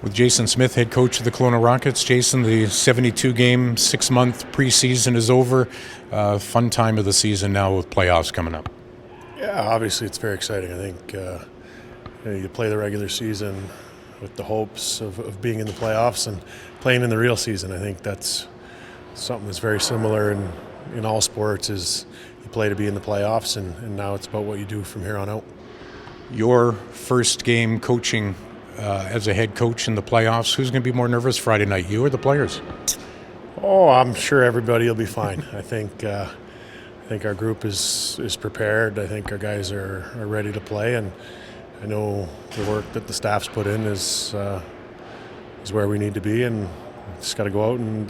With Jason Smith, head coach of the Kelowna Rockets. Jason, the 72-game, 6-month preseason is over. Fun time of the season now with playoffs coming up. Yeah, obviously it's very exciting. I think you play the regular season with the hopes of being in the playoffs and playing in the real season. I think that's something that's very similar in all sports is you play to be in the playoffs, and now it's about what you do from here on out. Your first game coaching as a head coach in the playoffs, who's going to be more nervous Friday night, you or the players? Oh, I'm sure everybody will be fine. I think our group is prepared. I think our guys are ready to play, and I know the work that the staff's put in is where we need to be, and just got to go out and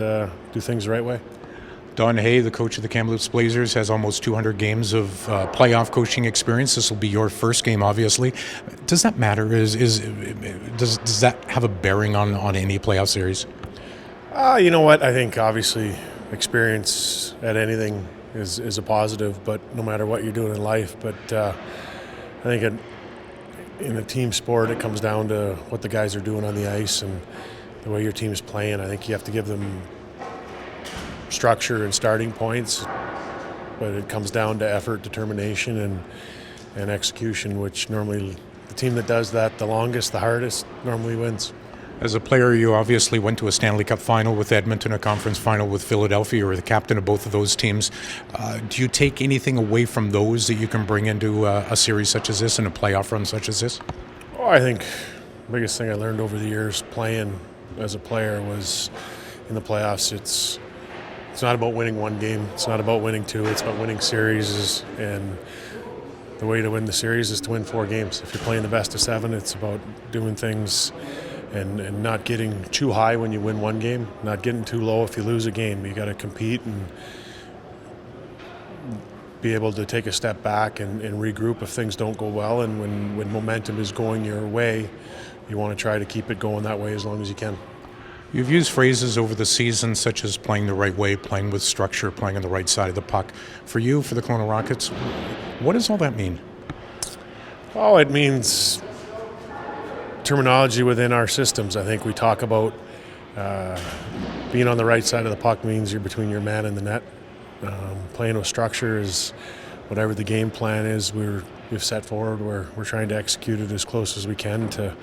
do things the right way. Don Hay, the coach of the Kamloops Blazers, has almost 200 games of playoff coaching experience. This will be your first game, obviously. Does that matter? Does that have a bearing on any playoff series? You know what? I think obviously experience at anything is a positive, but no matter what you're doing in life. But I think in a team sport, it comes down to what the guys are doing on the ice and the way your team's playing. I think you have to give them structure and starting points, but it comes down to effort, determination, and execution, which normally the team that does that the longest, the hardest, normally wins. As a player, you obviously went to a Stanley Cup final with Edmonton, a conference final with Philadelphia. You were the captain of both of those teams. Do you take anything away from those that you can bring into a series such as this and a playoff run such as this? Oh, I think the biggest thing I learned over the years playing as a player was in the playoffs, it's not about winning one game. It's not about winning two. It's about winning series. And the way to win the series is to win 4 games. If you're playing the best of 7, it's about doing things and not getting too high when you win one game, not getting too low if you lose a game. You got to compete and be able to take a step back and regroup if things don't go well. And when momentum is going your way, you want to try to keep it going that way as long as you can. You've used phrases over the season such as playing the right way, playing with structure, playing on the right side of the puck. For you, for the Kelowna Rockets, what does all that mean? Oh, it means terminology within our systems. I think we talk about being on the right side of the puck means you're between your man and the net. Playing with structure is whatever the game plan is we've set forward. We're trying to execute it as close as we can to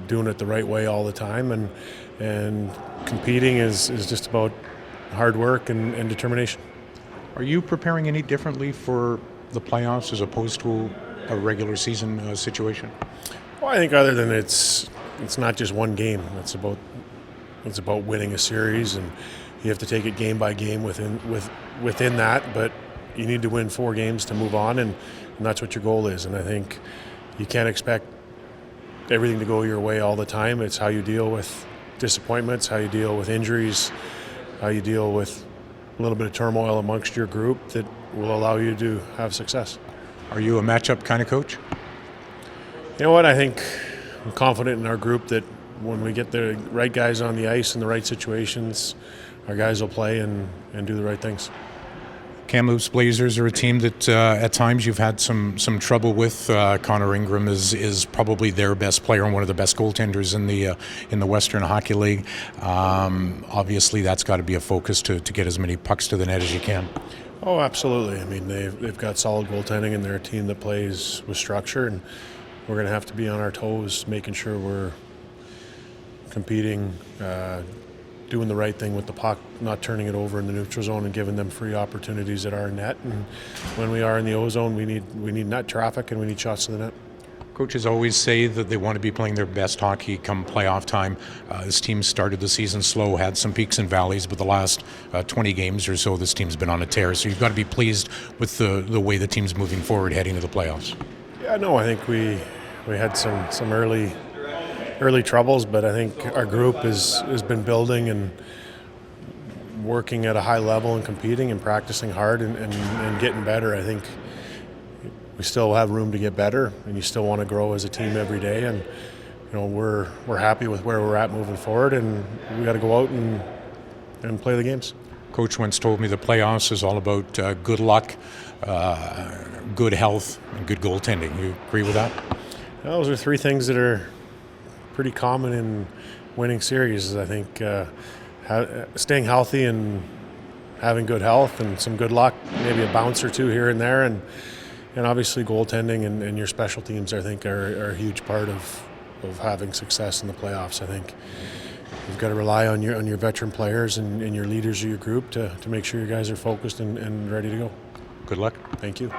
doing it the right way all the time, and competing is just about hard work and determination. Are you preparing any differently for the playoffs as opposed to a regular season situation? Well, I think other than it's not just one game. It's about winning a series, and you have to take it game by game within that. But you need to win 4 games to move on, and that's what your goal is. And I think you can't expect everything to go your way all the time. It's how you deal with disappointments, how you deal with injuries, how you deal with a little bit of turmoil amongst your group that will allow you to have success. Are you a matchup kind of coach? You know what? I think I'm confident in our group that when we get the right guys on the ice in the right situations, our guys will play and do the right things. Kamloops Blazers are a team that at times you've had some trouble with. Connor Ingram is probably their best player and one of the best goaltenders in the Western Hockey League. Obviously, that's got to be a focus to get as many pucks to the net as you can. Oh, absolutely. I mean, they've got solid goaltending, and they're a team that plays with structure, and we're going to have to be on our toes, making sure we're competing, doing the right thing with the puck, not turning it over in the neutral zone and giving them free opportunities at our net. And when we are in the O zone, we need net traffic and we need shots to the net. Coaches always say that they want to be playing their best hockey come playoff time. This team started the season slow, had some peaks and valleys, but the last 20 games or so, this team's been on a tear. So you've got to be pleased with the way the team's moving forward heading to the playoffs. Yeah, no, I think we had some early troubles, but I think our group has been building and working at a high level and competing and practicing hard and getting better. I think we still have room to get better, and you still want to grow as a team every day. And we're happy with where we're at moving forward, and we got to go out and play the games. Coach once told me the playoffs is all about good luck, good health, and good goaltending. You agree with that? Those are 3 things that are pretty common in winning series. I think staying healthy and having good health and some good luck, maybe a bounce or two here and there, and obviously goaltending and your special teams, I think, are a huge part of having success in the playoffs. I think you've got to rely on your veteran players and your leaders of your group to make sure you guys are focused and ready to go. Good luck. Thank you.